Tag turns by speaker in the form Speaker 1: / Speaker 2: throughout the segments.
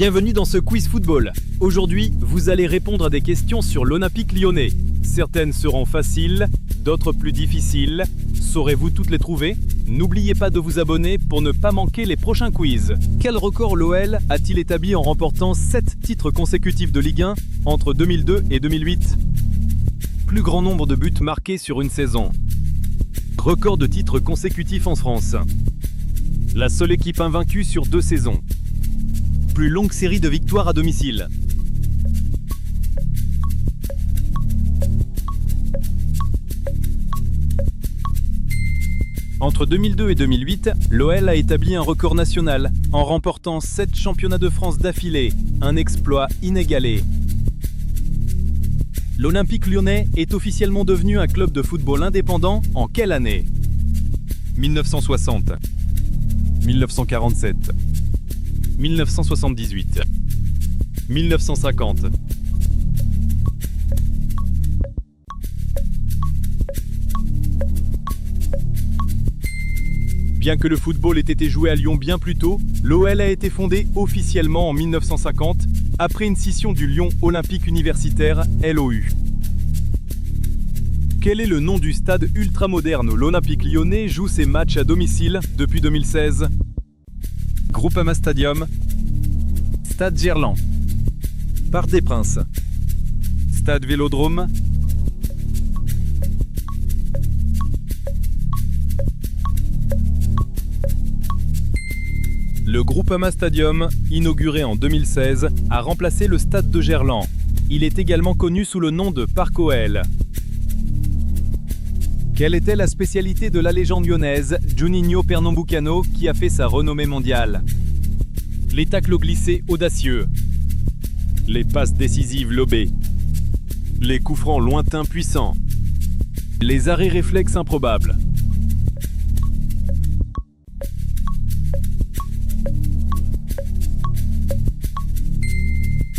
Speaker 1: Bienvenue dans ce quiz football. Aujourd'hui, vous allez répondre à des questions sur l'Olympique lyonnais. Certaines seront faciles, d'autres plus difficiles. Saurez-vous toutes les trouver? N'oubliez pas de vous abonner pour ne pas manquer les prochains quiz. Quel record l'OL a-t-il établi en remportant 7 titres consécutifs de Ligue 1 entre 2002 et 2008? Plus grand nombre de buts marqués sur une saison. Record de titres consécutifs en France. La seule équipe invaincue sur 2 saisons. Plus longue série de victoires à domicile. Entre 2002 et 2008, l'OL a établi un record national en remportant 7 championnats de France d'affilée, un exploit inégalé. L'Olympique lyonnais est officiellement devenu un club de football indépendant en quelle année? 1960, 1947, 1978, 1950. Bien que le football ait été joué à Lyon bien plus tôt, l'OL a été fondé officiellement en 1950, après une scission du Lyon Olympique Universitaire, LOU. Quel est le nom du stade ultramoderne où l'Olympique lyonnais joue ses matchs à domicile depuis 2016? Groupama Stadium, Stade Gerland, Parc des Princes, Stade Vélodrome, le Groupama Stadium, inauguré en 2016, a remplacé le stade de Gerland. Il est également connu sous le nom de Parc OL. Quelle était la spécialité de la légende lyonnaise Juninho Pernambucano qui a fait sa renommée mondiale? Les tacles glissés audacieux, les passes décisives lobées, les coups francs lointains puissants, les arrêts réflexes improbables.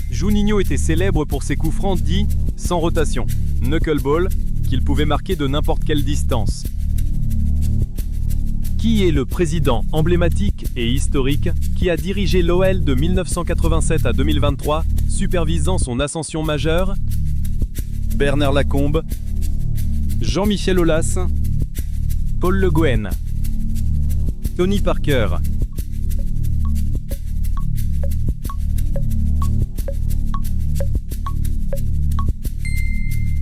Speaker 1: Juninho était célèbre pour ses coups francs dits sans rotation, knuckleball, qu'il pouvait marquer de n'importe quelle distance. Qui est le président emblématique et historique qui a dirigé l'OL de 1987 à 2023, supervisant son ascension majeure? Bernard Lacombe, Jean-Michel Aulas, Paul Le Guen, Tony Parker.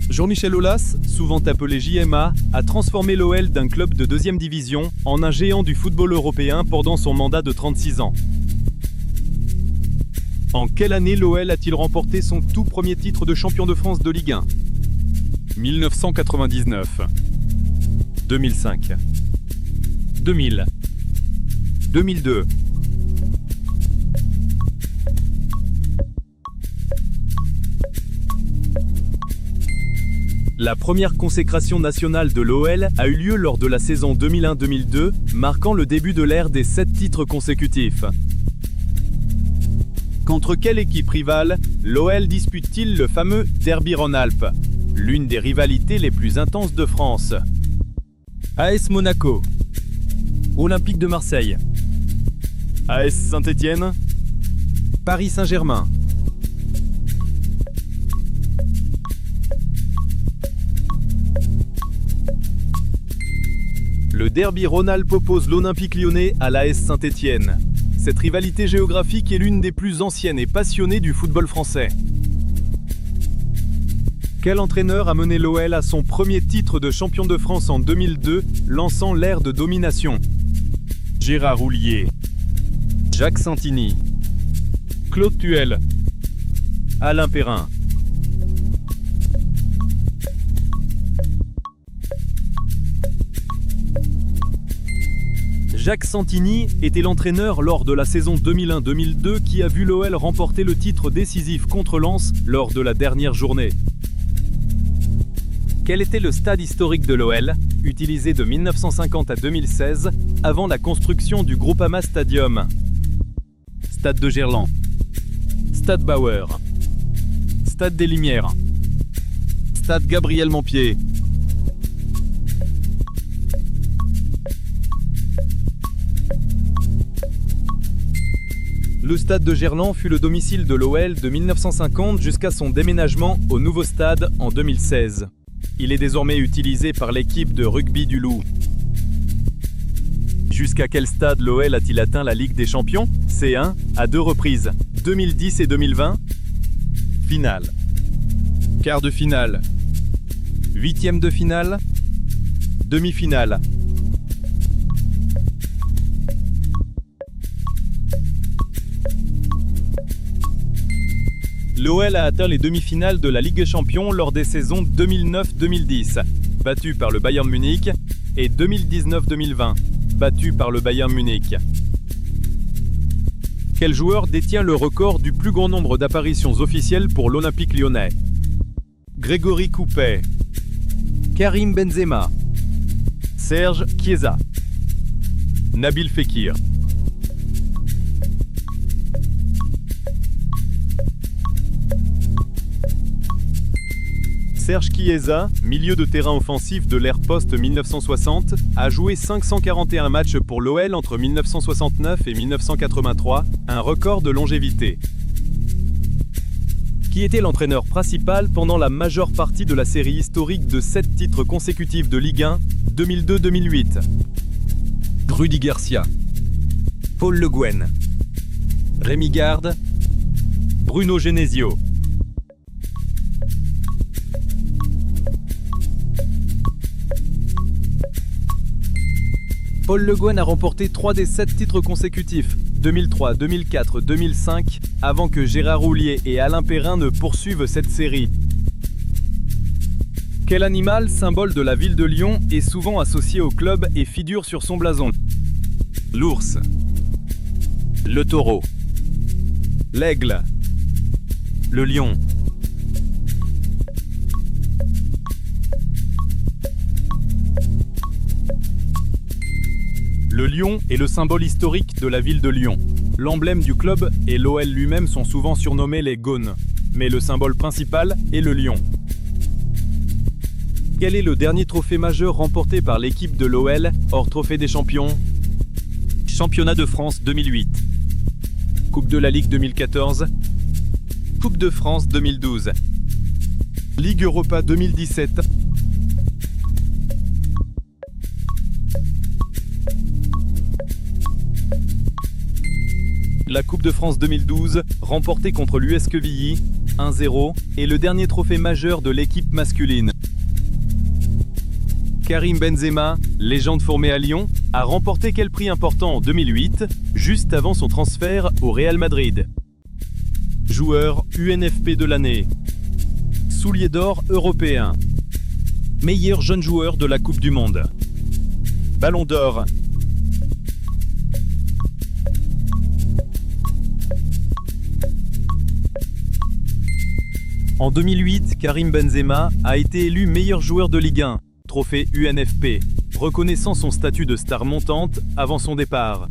Speaker 1: Jean-Michel Aulas, souvent appelé JMA, a transformé l'OL d'un club de 2e division en un géant du football européen pendant son mandat de 36 ans. En quelle année l'OL a-t-il remporté son tout premier titre de champion de France de Ligue 1? 1999, 2005, 2000, 2002. La première consécration nationale de l'OL a eu lieu lors de la saison 2001-2002, marquant le début de l'ère des 7 titres consécutifs. Contre quelle équipe rivale l'OL dispute-t-il le fameux Derby Rhône-Alpes, l'une des rivalités les plus intenses de France? AS Monaco, Olympique de Marseille, AS Saint-Étienne, Paris Saint-Germain. Le Derby Rhône-Alpes oppose l'Olympique lyonnais à l'AS Saint-Étienne. Cette rivalité géographique est l'une des plus anciennes et passionnées du football français. Quel entraîneur a mené l'OL à son premier titre de champion de France en 2002, lançant l'ère de domination? Gérard Houllier, Jacques Santini, Claude Puel, Alain Perrin. Jacques Santini était l'entraîneur lors de la saison 2001-2002 qui a vu l'OL remporter le titre décisif contre Lens lors de la dernière journée. Quel était le stade historique de l'OL, utilisé de 1950 à 2016, avant la construction du Groupama Stadium? Stade de Gerland, Stade Bauer, Stade des Lumières, Stade Gabriel Montpied. Le stade de Gerland fut le domicile de l'OL de 1950 jusqu'à son déménagement au nouveau stade en 2016. Il est désormais utilisé par l'équipe de rugby du Loup. Jusqu'à quel stade l'OL a-t-il atteint la Ligue des Champions? C1 à 2 reprises, 2010 et 2020. Finale. Quart de finale. Huitième de finale. Demi-finale. L'OL a atteint les demi-finales de la Ligue des Champions lors des saisons 2009-2010, battu par le Bayern Munich, et 2019-2020, battu par le Bayern Munich. Quel joueur détient le record du plus grand nombre d'apparitions officielles pour l'Olympique lyonnais? Grégory Coupet, Karim Benzema, Serge Chiesa, Nabil Fekir. Serge Chiesa, milieu de terrain offensif de l'ère post-1960, a joué 541 matchs pour l'OL entre 1969 et 1983, un record de longévité. Qui était l'entraîneur principal pendant la majeure partie de la série historique de 7 titres consécutifs de Ligue 1, 2002-2008? Rudi Garcia, Paul Le Guen, Rémi Garde, Bruno Genesio. Paul Le Guen a remporté 3 des 7 titres consécutifs, 2003, 2004, 2005, avant que Gérard Houllier et Alain Perrin ne poursuivent cette série. Quel animal, symbole de la ville de Lyon, est souvent associé au club et figure sur son blason? L'ours, le taureau, l'aigle, le lion. Le lion est le symbole historique de la ville de Lyon. L'emblème du club et l'OL lui-même sont souvent surnommés les Gaunes, mais le symbole principal est le lion. Quel est le dernier trophée majeur remporté par l'équipe de l'OL hors trophée des champions? Championnat de France 2008, Coupe de la Ligue 2014, Coupe de France 2012, Ligue Europa 2017. La Coupe de France 2012, remportée contre l'US Quevilly, 1-0, est le dernier trophée majeur de l'équipe masculine. Karim Benzema, légende formée à Lyon, a remporté quel prix important en 2008, juste avant son transfert au Real Madrid? Joueur UNFP de l'année. Soulier d'or européen. Meilleur jeune joueur de la Coupe du Monde. Ballon d'or. En 2008, Karim Benzema a été élu meilleur joueur de Ligue 1, trophée UNFP, reconnaissant son statut de star montante avant son départ.